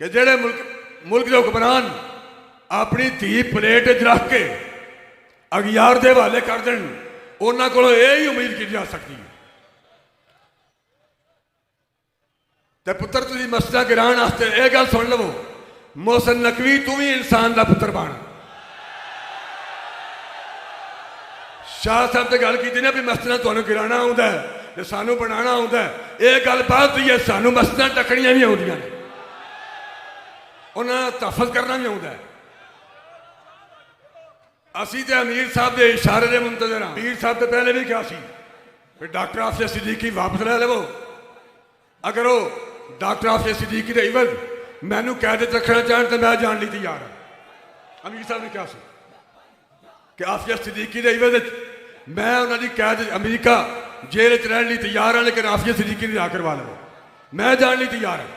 कि जेड़े मुल्क के हुक्मरान अपनी धी प्लेट च रख के अगियार के हवाले कर दें, उन्होंने को यही उम्मीद की जा सकती है। तो पुत्र तुम मस्जिद गिराने वास्ते यह गल सुन लवो, मोहसिन नकवी तू भी इंसान का पुत्र बन। शाह साहब ने गल की ना भी मस्जिद तुहानू गिराना आउंदा है, सानू बनाना आउंदा है, यह गल बात दी है। सानू मस्जिद टकनियां भी आउंदियां ने, उन्होंने तहफज करना भी आउंदा है। असी तो अमीर साहब के इशारे के मुंतजर हाँ। अमीर साहब तो पहले भी कहा कि डॉक्टर आफिया सिद्दीकी वापस ले लवो, अगर वो डॉक्टर आफिया सिद्दीकी के इवज मैनू कैद रखना चाहन तो मैं जान ली तैयार हाँ। अमीर साहब ने कहा कि आफिया सिद्दीकी के इवज मैं उन्होंने कैद अमरीका जेल च रहने लिए तैयार हाँ, लेकिन आफिया सिद्दीकी ने आ करवा लो, मैं जान ली तैयार हाँ।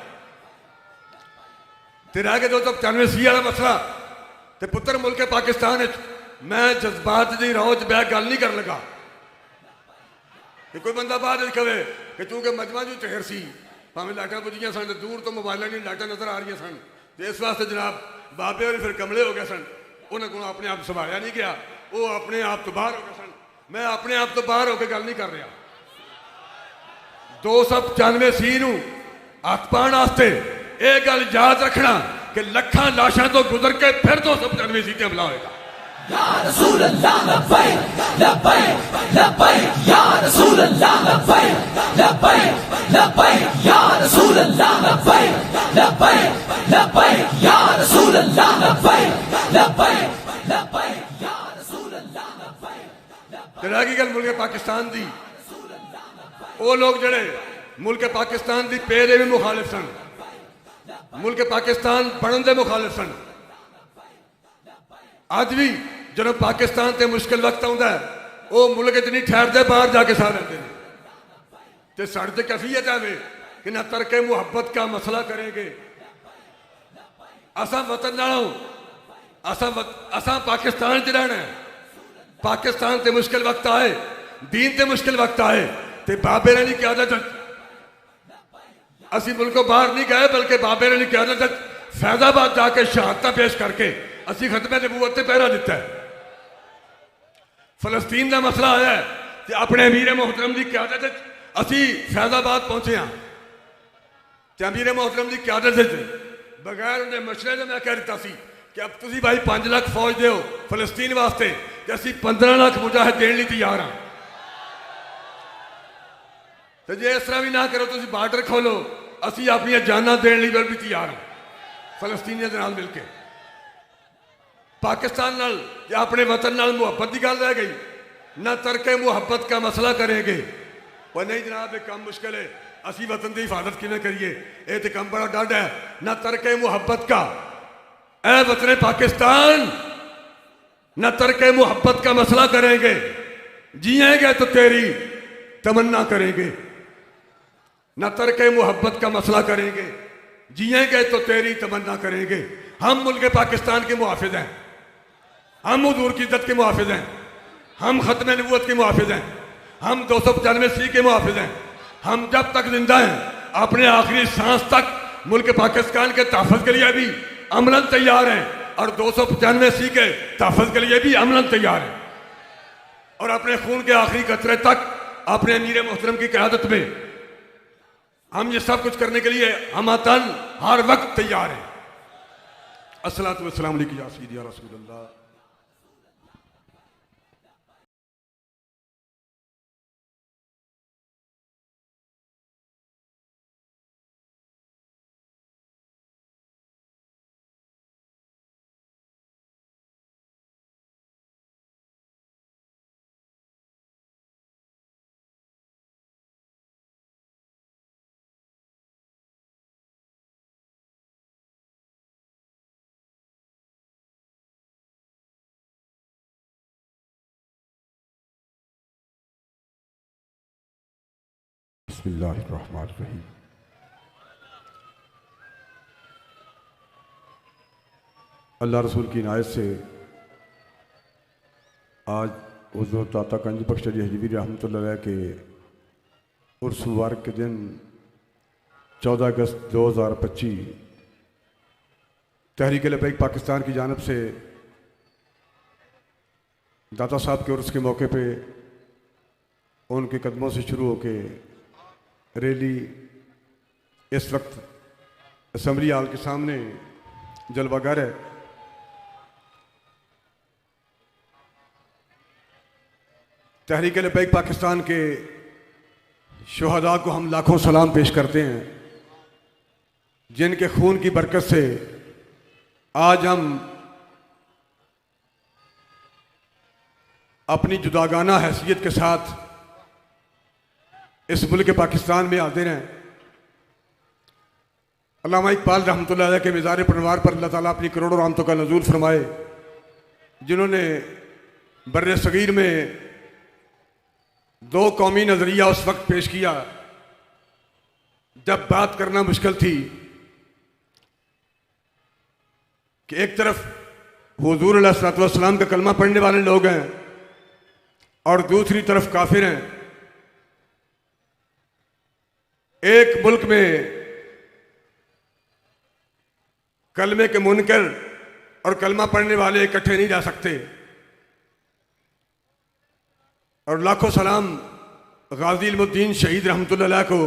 तो रह गया 295C वाला मसला। तो पुत्र मुल्क पाकिस्तान मैं जज्बात की राह च बह गल नहीं कर लगा कि कोई बंदा बाद कहे कि चूंकि मजमा जो चेहर सी भावें लाइटा बुझिया सन, दूर तो मोबाइलों की लाइटा नजर आ रही सन, तो इस वास्ते जनाब बाबे और फिर कमले हो गए सन, उन्होंने को अपने आप संभालिया नहीं गया, वो अपने आप तो बाहर हो गए सन। मैं अपने आप तो बाहर होकर गल नहीं कर रहा। 295C नूं हथ पाने वास्ते यह गल याद रखना कि लखा लाशा तो गुजर के फिर 295C ते हमला होगा। या रसूल अल्लाह लब्बैक लब्बैक लब्बैक या रसूल अल्लाह लब्बैक लब्बैक लब्बैक या रसूल अल्लाह लब्बैक लब्बैक लब्बैक या रसूल अल्लाह लब्बैक लब्बैक लब्बैक या रसूल अल्लाह लब्बैक। रह गई गल मुल्क पाकिस्तान दी, वो लोग जड़े मुल्क पाकिस्तान की पे दे भी मुखालिफ सन, मुल्क पाकिस्तान बनने के मुखालिफ सन। अज भी जो पाकिस्तान से मुश्किल वक्त आता है वो मुल्क च नहीं ठहरते, बाहर जाके सह लेंगे। तो साढ़े तो कैफियत है कि ना तरके मुहब्बत का मसला करेंगे। असा वतन नालों असा पाकिस्तान च रहना है। पाकिस्तान से मुश्किल वक्त आए, दीन से मुश्किल वक्त आए तो बाबे ने नहीं क्यादत असी मुल्कों बाहर नहीं गए, बल्कि बाबे ने नहीं क्यादत फैजाबाद जाके शहादत पेश करके असी खत्मे नबूवत से पहरा दिता है। फलस्तीन का मसला आया है तो अपने अमीर मोहतरम की क्यादत असी फैजाबाद पहुंचे हाँ, तो अमीर मोहतरम की क्यादत बगैर उन्हें मशरे से मैं कह दिता सी कि अब तुम भाई 5 लाख फौज दो फलस्तीन वास्ते, तो असी 15 लाख मुजाहिद देने लिए तैयार हाँ। तो जे इस तरह भी ना करो तुम बार्डर खोलो, असी अपन जाना देने लिए भी तैयार हाँ फलस्तीनियों के नाल मिलके। पाकिस्तान नाल या अपने वतन नाल मुहब्बत की गल रह गई, ना तरके मुहब्बत का मसला करेंगे। और नहीं जनाब एक काम मुश्किल है, असी वतन की हिफाजत किमें करिए, ये तो काम बड़ा डर है। ना तरके मुहब्बत का ए वतन पाकिस्तान, ना तरके मुहब्बत का मसला करेंगे। जिएंगे तो तेरी तमन्ना करेंगे, न तरके मुहब्बत का मसला करेंगे। जिएंगे तो तेरी तमन्ना करेंगे। हम मुल्क पाकिस्तान के मुहाफिज हैं, हम हुजूर की इज्जत के मुहाफिज हैं, हम खत्म नबूवत के मुहाफिज हैं, हम 295C के मुहाफिज हैं। हम जब तक जिंदा हैं अपने आखिरी सांस तक मुल्क पाकिस्तान के तहफ़्फ़ुज़ के लिए भी अमलन तैयार हैं, और 295C के तहफ़्फ़ुज़ के लिए भी अमलन तैयार हैं। और अपने खून के आखिरी कतरे तक अपने अमीर मोहतरम की क़यादत में हम ये सब कुछ करने के लिए हम तन हर वक्त तैयार हैं। अस्सलातु वस्सलामु अलैका या सय्यदी या रसूल अल्लाह। बिस्मिल्लाहिर्रहमानिर्रहीम। अल्लाह रसूल की इनायत से आज हुज़ूर दाता गंज बख्श अली हजवी रहमतुल्लाह अलैह के उर्स मुबारक के दिन 14 अगस्त 2025 तहरीक लबैक पाकिस्तान की जानब से दाता साहब के उर्स के मौके पे उनके कदमों से शुरू होके रैली इस वक्त असम्बली हाल के सामने जलवागर है। तहरीक लबैक पाकिस्तान के शुहदा को हम लाखों सलाम पेश करते हैं, जिनके खून की बरकत से आज हम अपनी जुदागाना हैसियत के साथ इस मुल्क पाकिस्तान में हाजिर हैं। अल्लामा इकबाल रहमतुल्लाह अलैह के मिज़ार परवार पर अल्लाह ताला अपनी करोड़ों रहमतों का नज़ूल फरमाए, जिन्होंने बर्रे सगीर में दो कौमी नज़रिया उस वक्त पेश किया जब बात करना मुश्किल थी कि एक तरफ हुजूर अलैहिस्सलातु वस्सलाम का कलमा पढ़ने वाले लोग हैं और दूसरी तरफ काफिर हैं। एक मुल्क में कलमे के मुनकर और कलमा पढ़ने वाले इकट्ठे नहीं जा सकते। और लाखों सलाम गाजी इल्मुद्दीन शहीद रहमतुल्लाह अलैह को,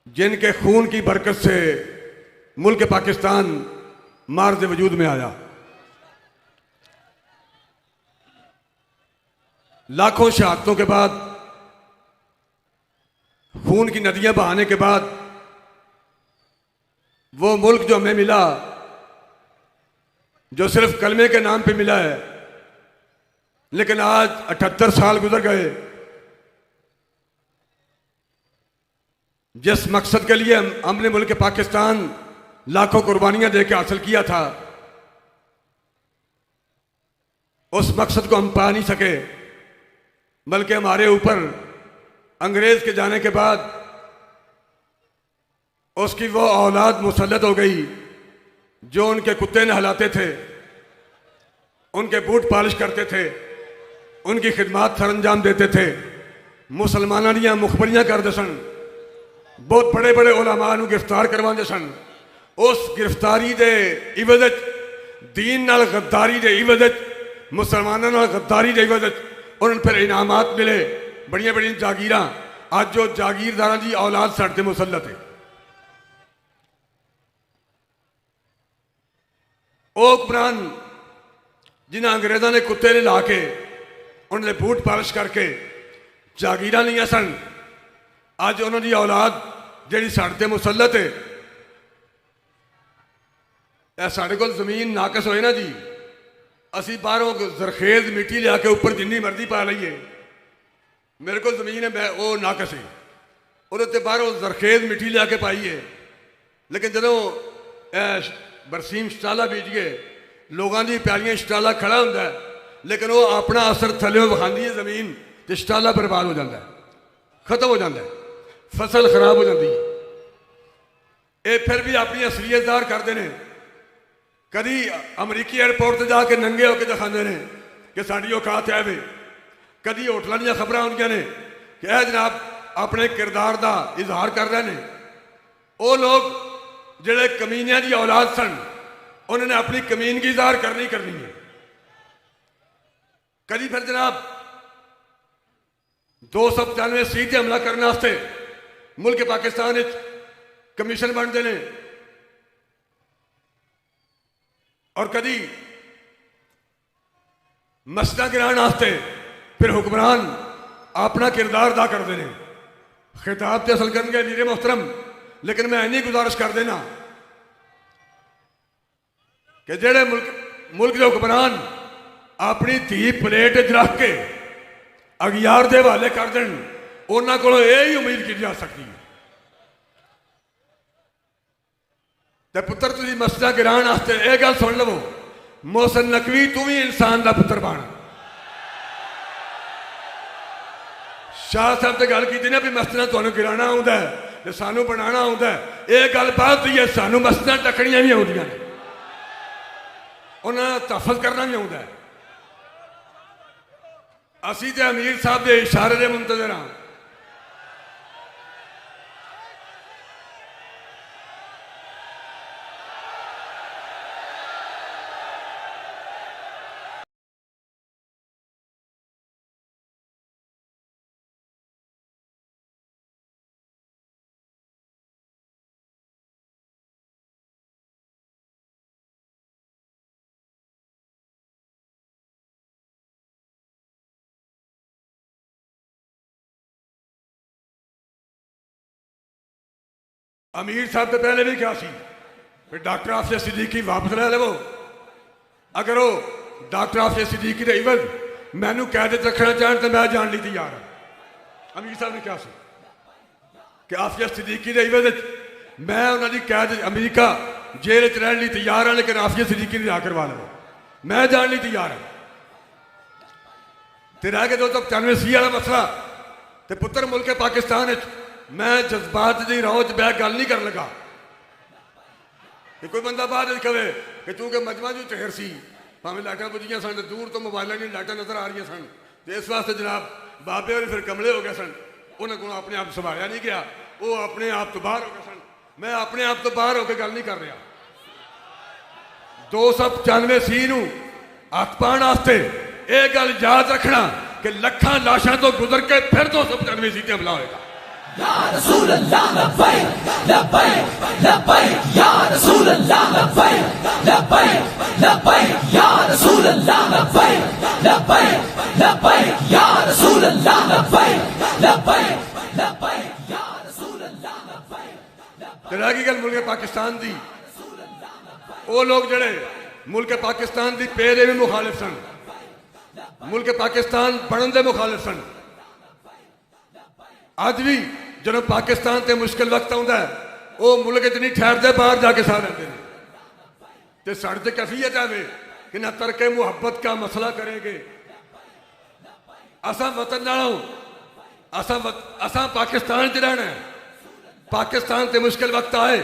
जिनके खून की बरकत से मुल्क पाकिस्तान मार्ज वजूद में आया। लाखों शहादतों के बाद, खून की नदियां बहाने के बाद वो मुल्क जो हमें मिला, जो सिर्फ कलमे के नाम पे मिला है, लेकिन आज 78 साल गुजर गए। जिस मकसद के लिए हमने मुल्क पाकिस्तान लाखों कुर्बानियां देके हासिल किया था, उस मकसद को हम पा नहीं सके, बल्कि हमारे ऊपर अंग्रेज के जाने के बाद उसकी वो औलाद मुसल्लत हो गई जो उनके कुत्ते नहलाते थे, उनके बूट पॉलिश करते थे, उनकी खिदमत सर अंजाम देते थे। मुसलमाना दियां मुखबरियां करते सन, बहुत बड़े बड़े उलमा नूं गिरफ्तार करवाते सन। उस गिरफ्तारी दे इवज दीन नाल गद्दारी दे इवज मुसलमानों नाल गद्दारी दे इवज उन्हें फिर इनामात मिले, बड़िया बड़िया जागीरां। अज जो जागीरदारां दी औलाद साडे ते मुसल्लत है। ओ हुक्मरान जिन्हें अंग्रेज़ों ने कुत्ते ने ला के उन्होंने बूट पालिश करके जागीरां लिया सन, अज उन्होंने औलाद जी साडे ते मुसल्लत है। साढ़े को जमीन नाकस होए ना जी, असी बाहरों जरखेज मिट्टी लिया के ऊपर जिन्नी मर्जी पा लीए। मेरे को जमीन है, मैं वो नाकस है, उन्होंने बाहरों जरखेज मिट्टी लिया के पाई है। लेकिन जो बरसीम शटाला बीज गए, लोगों की प्यालियां शटाला खड़ा होंगे, लेकिन वो अपना असर थले विखाती है जमीन, तो शटाला बर्बाद हो जाता है, खत्म हो जाता है, फसल खराब हो जाती है। ये फिर भी अपनी असलियत ज़ाहिर करते हैं। कभी अमरीकी एयरपोर्ट से जाके नंगे होकर दिखाते हैं कि साड़ी औकात है वे। कभी होटलों दी खबर आउंदियां ने कि यह जनाब अपने किरदार का इजहार कर रहे हैं। वो लोग जिहड़े कमीनियां की औलाद सन, उन्होंने अपनी कमीनगी ज़ाहिर करनी है। कभी फिर जनाब 295 सीट हमला करने वास्ते मुल्क पाकिस्तान कमीशन बनते हैं, और कभी मसला गिराने वास्ते फिर हुक्मरान अपना किरदार अदा करते हैं। खिताब तो असल कर वीरे मोहतरम, लेकिन मैं इन्नी गुजारिश कर देना कि जेड़े मुल्क के हुक्मरान अपनी धी प्लेट च रख के अगियार के हवाले कर दें, उन्होंने को यही उम्मीद की जा सकती है। तो पुत्र तुझी मसला गिराने वास्ते यह गल सुन लवो, मोहसिन नकवी तू भी इंसान का पुत्र बन। शाह साहब से गल की ना भी मसला तुहानू गिराना आउंदा है ते सानू बनाना आउंदा है, यह गल बात हुई है। सानू मसला टकड़ियां भी आउंदियां ने, उन्होंने तहफुज़ करना भी आउंदा है। असी तो अमीर साहब के इशारे के मुंतज़र हाँ। अमीर साहब तो पहले भी क्या सी, फिर डॉक्टर आफिया सिद्दीकी वापस ले लेवो। अगर वो डॉक्टर आफिया सिद्दीकी के इवज मैनू कैद रखना चाहन तो मैं जान ली तैयार हाँ। अमीर साहब ने क्या सी कि आफिया सिद्दीकी के इवज मैं उन्होंने कैद अमरीका जेल च रहने तैयार हाँ, लेकिन आफिया सिद्दीकी ने जा करवा लो, मैं जान ली तैयार हाँ। तो रह गए 295 वाला मसला। तो पुत्र मुल्क पाकिस्तान मैं जज्बात की राह च बह गल नहीं कर लगा कि कोई बंदा बाद कहे कि तू के मजमा जो चेहर सी भावें लाइटा बुझियां सन, दूर तो मोबाइलों की लाइटा नजर आ रही सन। तो इस वास्ते जनाब बाबे और फिर कमले हो गए सन, उन्होंने को अपने आप संभालिया नहीं गया, वो अपने आप तो बाहर हो गए सन। मैं अपने आप तो बाहर होकर गल नहीं कर रहा। 295 सी नूं हथ पाने वास्ते यह गल याद रखना कि लखा लाशा तो गुजर के फिर 295 सी हमला होगा। या रसूल अल्लाह लब्बैक लब्बैक लब्बैक या रसूल अल्लाह लब्बैक लब्बैक लब्बैक या रसूल अल्लाह लब्बैक लब्बैक लब्बैक या रसूल अल्लाह लब्बैक लब्बैक लब्बैक या रसूल अल्लाह लब्बैक। रह गई गल मुल्क पाकिस्तान दी, वो लोग जड़े मुल्क पाकिस्तान की पेरे भी मुखालिफ सन, मुल्क पाकिस्तान बनने के मुखालिफ सन। अज भी जो पाकिस्तान से मुश्किल वक्त आता है वो मुल्क च नहीं ठहरते, बाहर जाके सह लेंगे। तो साढ़े से कैफियत है कि ना तरके मुहब्बत का मसला करेंगे। असा वतन नालों असा पाकिस्तान च रहना है। पाकिस्तान से मुश्किल वक्त आए,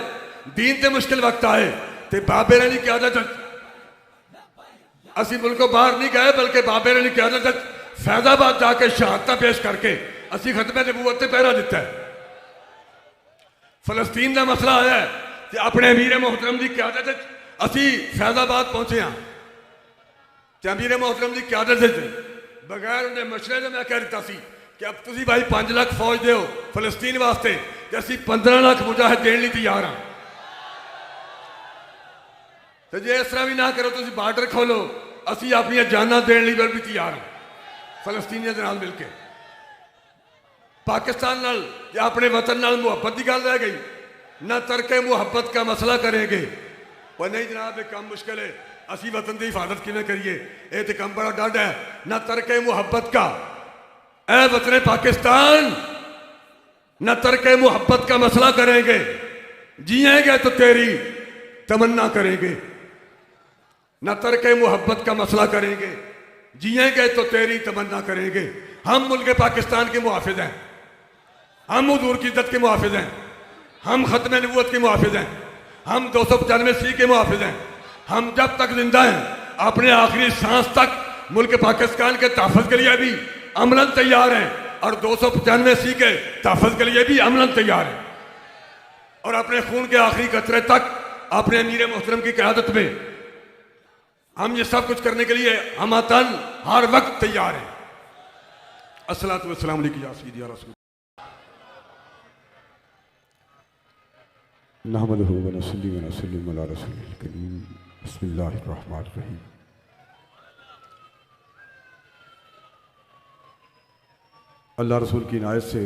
दीन से मुश्किल वक्त आए तो बाबे ने नहीं क्यादत असी मुल्कों बाहर नहीं गए, बल्कि बाबे ने नहीं क्यादत फैजाबाद जाके शहादत पेश करके असी खत्मे नबूवत से पहरा दिता है। फलस्तीन का मसला आया है तो अपने अमीर मोहतरम की क्यादत असी फैजाबाद पहुंचे हाँ। तो अमीर मोहतरम की क्यादत बगैर उन्हें मशरे ने मैं कह दिता सी कि अब तुम भाई 5 लाख फौज दो फलस्तीन वास्ते, तो असी 15 लाख मुजाहिद देने लिए तैयार हाँ। तो जे इस तरह भी ना करो तुम बार्डर खोलो, असी अपन जाना देने लिए भी तैयार हाँ फलस्तीनियों के नाल मिलके। पाकिस्तान नाल या अपने वतन नाल मुहब्बत की गल रह गई, ना तरके मुहब्बत का मसला करेंगे। पर नहीं जनाब ये काम मुश्किल है, असी वतन की हिफाजत किमें करिए, ये तो काम बड़ा डर है। ना तरके मुहब्बत का ए वतन पाकिस्तान, ना तरके मुहब्बत का मसला करेंगे। जिएंगे तो तेरी तमन्ना करेंगे, ना तरके मुहब्बत का मसला करेंगे। जिएंगे तो तेरी तमन्ना करेंगे। हम मुल्क पाकिस्तान के मुहाफिज हैं, हम हुजूर की इज्जत के मुहाफिज हैं, हम खत्म नबूवत के मुहाफिज हैं, हम 295 सी के मुहाफिज हैं। हम जब तक जिंदा हैं अपने आखिरी सांस तक मुल्क पाकिस्तान के तहफ़्फ़ुज़ के लिए भी अमलन तैयार हैं और 295 सी के तहफ़्फ़ुज़ के लिए भी अमलन तैयार हैं। और अपने खून के आखिरी कतरे तक अपने अमीर मोहतरम की क़यादत में हम ये सब कुछ करने के लिए हम तन हर वक्त तैयार हैं। अस्सलातु वस्सलामु अलैकुम या सय्यदी या रसूल नहमदुहु व नसल्ली व नसल्लिमु अला रसूलिल करीम। बिस्मिल्लाहिर रहमानिर रहीम। अल्लाह रसूल की इनायत से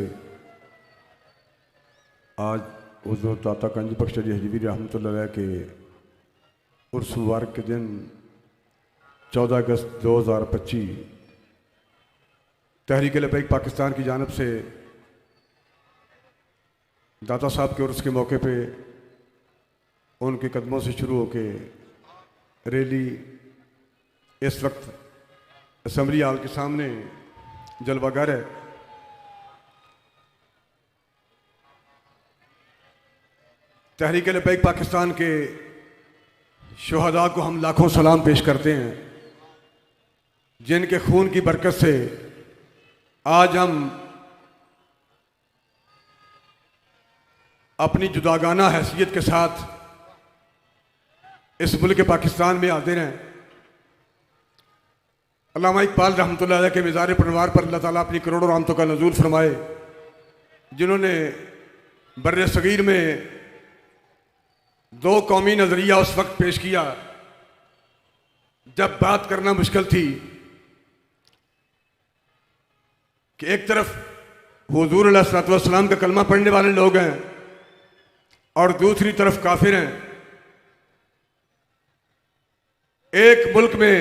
आज हुज़ूर दाता गंज बख्श अली हज़वी रहमतुल्लाह अलैह के उर्स मुबारक के दिन 14 अगस्त 2025 तहरीक लबैक पाकिस्तान की जानिब से दाता साहब के उर्स के मौके पे उनके कदमों से शुरू होके रैली इस वक्त असम्बली हाल के सामने जलवागर है। तहरीक लबैक पाकिस्तान के शुहदा को हम लाखों सलाम पेश करते हैं, जिनके खून की बरकत से आज हम अपनी जुदागाना हैसियत के साथ इस मुल्क पाकिस्तान में हाजिर हैं। अल्लामा इकबाल रहमतुल्लाह अलैह के मिज़ार परवार पर अल्लाह ताला अपनी करोड़ों रहमतों का नज़ूल फरमाए, जिन्होंने बर्रे सगीर में 2 कौमी नज़रिया उस वक्त पेश किया जब बात करना मुश्किल थी कि एक तरफ हुज़ूर अलैहिस्सलातु वस्सलाम का कलमा पढ़ने वाले लोग हैं और दूसरी तरफ काफिर हैं। एक मुल्क में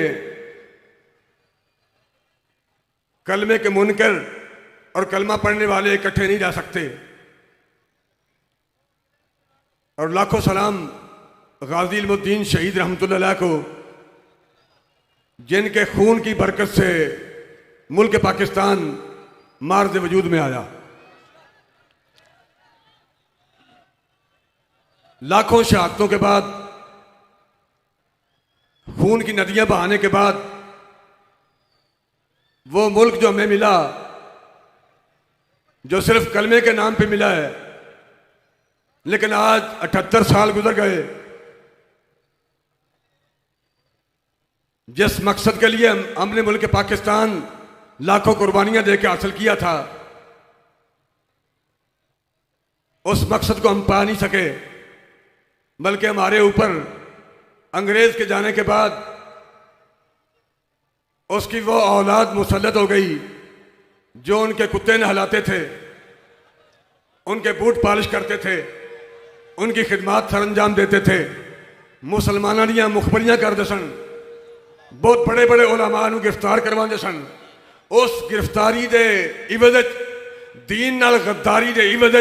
कलमे के मुनकर और कलमा पढ़ने वाले इकट्ठे नहीं जा सकते। और लाखों सलाम गाजी इल्मुद्दीन शहीद रहमतुल्लाह अलैह को, जिनके खून की बरकत से मुल्क पाकिस्तान मार्ज़ वजूद में आया। लाखों शहादतों के बाद, खून की नदियां बहाने के बाद वो मुल्क जो हमें मिला, जो सिर्फ कलमे के नाम पे मिला है, लेकिन आज 78 साल गुजर गए। जिस मकसद के लिए हमने मुल्क पाकिस्तान लाखों कुर्बानियां देकर हासिल किया था, उस मकसद को हम पा नहीं सके, बल्कि हमारे ऊपर अंग्रेज के जाने के बाद उसकी वो औलाद मुसल्लत हो गई जो उनके कुत्ते नहलाते थे, उनके बूट पॉलिश करते थे, उनकी खिदमत सर अंजाम देते थे। मुसलमाना दियां मुखबरियां करते सन, बहुत बड़े बड़े उलमा नूं गिरफ्तार करवाते सन। उस गिरफ्तारी दे इवज दीन नाल गद्दारी दे इवज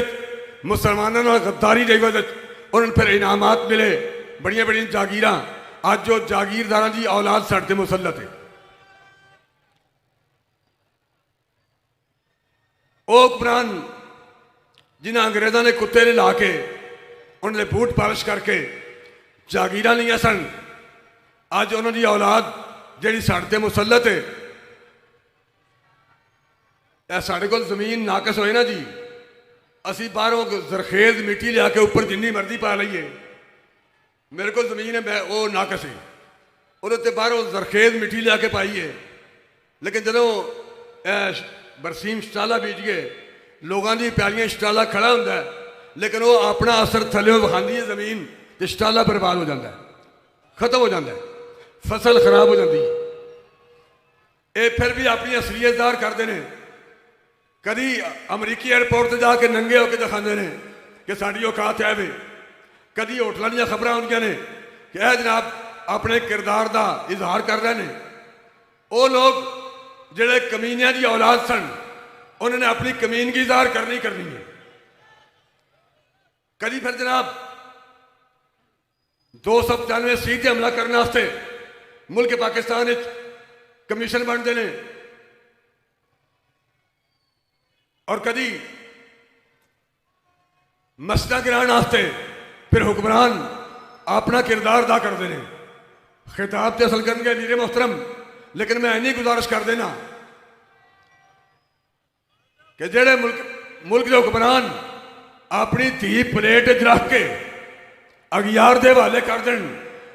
मुसलमानों नाल गद्दारी दे इवज उन्हें फिर इनामात मिले, बड़िया बड़िया जागीर। अज जो जागीरदार की औलाद साढ़े मुसलत है। वो हुक्मरान जिन्हें अंग्रेजों ने कुत्ते ने ला के उन्होंने बूट पॉलिश करके जागीर लिया सन, अज उन्होंने औलाद जी साढ़े मुसलत है। साढ़े को जमीन नाकस होए ना जी, असी बाहरों जरखेज मिट्टी लिया के ऊपर जिन्नी मर्जी पा लीए। मेरे को जमीन है, मैं वो नाकस है, उन्होंने बाहरों जरखेज मिट्टी लिया के पाई है। लेकिन जो बरसीम शटाला बीज गए, लोगों की प्यालियां शटाला खड़ा होंगे, लेकिन वो अपना असर थले विखाती है जमीन, तो शटाला बर्बाद हो जाता है, खत्म हो जाता है, फसल खराब हो जाती है। ये फिर भी अपनी असलियत ज़ाहिर करते हैं। कभी अमरीकी एयरपोर्ट से जाके नंगे होकर दिखाते हैं कि साड़ी औकात है वे। कभी होटलों दी खबर आउंदियां ने कि यह जनाब अपने किरदार का इजहार कर रहे हैं। वो लोग जिहड़े कमीनियां की औलाद सन, उन्होंने अपनी कमीनगी ज़ाहिर करनी है। कभी फिर जनाब 295 सीटें हमला करने वास्ते मुल्क पाकिस्तान कमीशन बनते हैं, और कभी मसला गिराने वास्ते फिर हुक्मरान अपना किरदार अदा करते हैं। खिताब तो असल कर वीरे मोहतरम, लेकिन मैं इन्नी गुजारिश कर देना कि जेड़े मुल्क के हुक्मरान अपनी धी प्लेट च रख के अगियार के हवाले कर दें,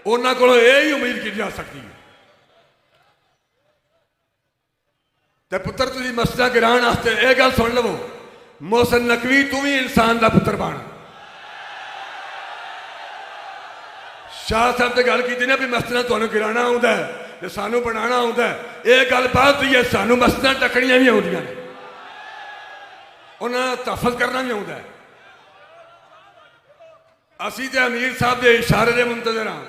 उन्होंने को यही उम्मीद की जा सकती है। तो पुत्र तुम मसला गिराने वास्ते यह गल सुन लवो, मोहसिन नकवी तू भी इंसान का पुत्र बन। शाह साहब ने गल की ना भी मसला तुहानू गिराना आउंदा है ते सानू बनाना आउंदा है, यह गल बात हुई है। सानू मसला टकनियां भी आउंदियां ने, उन्हें तहफज करना भी आउंदा है। असी तो अमीर साहब के इशारे के मुंतजर हाँ।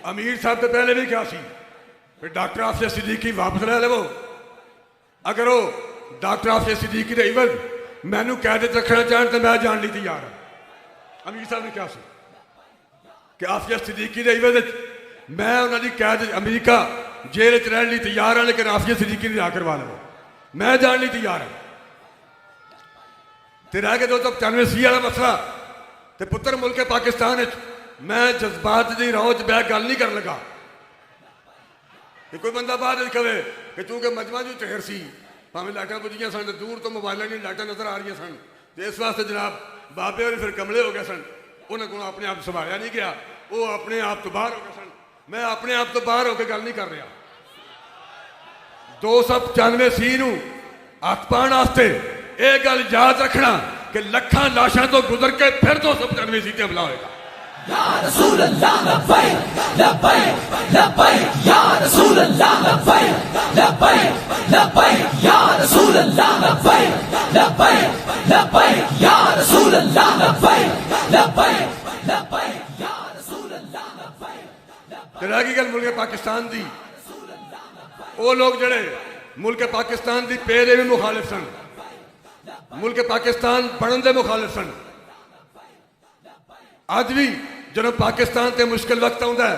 अमीर साहब तो पहले भी क्या सी, फिर डॉक्टर आफिया सिद्दीकी वापस ले लो। अगर वो डॉक्टर आफिया सिद्दीकी के इवज मैनू कैद रखना चाहन तो मैं जान ली तैयार हाँ। अमीर साहब ने क्या सी कि आफिया सिद्दीकी के इवज मैं उन्होंने कैद अमरीका जेल च रहने तैयार हाँ, लेकिन आफिया सिद्दीकी रिहा करवा लो, मैं जान ली तैयार हाँ। तो रह के 295 वाला मसला, तो पुत्र मुल्क पाकिस्तान मैं जज्बात की राह च बह गल नहीं कर लगा कि कोई बंदा बाद कहे कि चूंकि मजमा जो चेहर सी, भावें लाइटा बुझिया सन, दूर तो मोबाइलों की लाइटा नजर आ रही सन, तो इस वास्ते जनाब बाबे और फिर कमले हो गए सन, उन्होंने को अपने आप संभालिया नहीं गया, वो अपने आप तो बाहर हो गए सन। मैं अपने आप तो बाहर होकर गल नहीं कर रहा। 295 सी हथ पाने वास्ते यह गल याद रखना कि लखां लाशां तो गुजर के फिर 295 सी ते हमला होएगा। या रसूल अल्लाह लब्बैक लब्बैक लब्बैक या रसूल अल्लाह लब्बैक लब्बैक लब्बैक या रसूल अल्लाह लब्बैक लब्बैक लब्बैक या रसूल अल्लाह लब्बैक लब्बैक लब्बैक या रसूल अल्लाह लब्बैक। रह गई गल मुल्क पाकिस्तान दी, वो लोग जड़े मुल्क पाकिस्तान की पेरे भी मुखालिफ सन, मुल्क पाकिस्तान बनने के मुखालिफ सन। अज भी जो पाकिस्तान से मुश्किल वक्त आता है,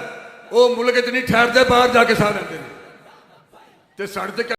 वो मुल्क च नहीं ठहरते, बाहर जाके साह लेंगे।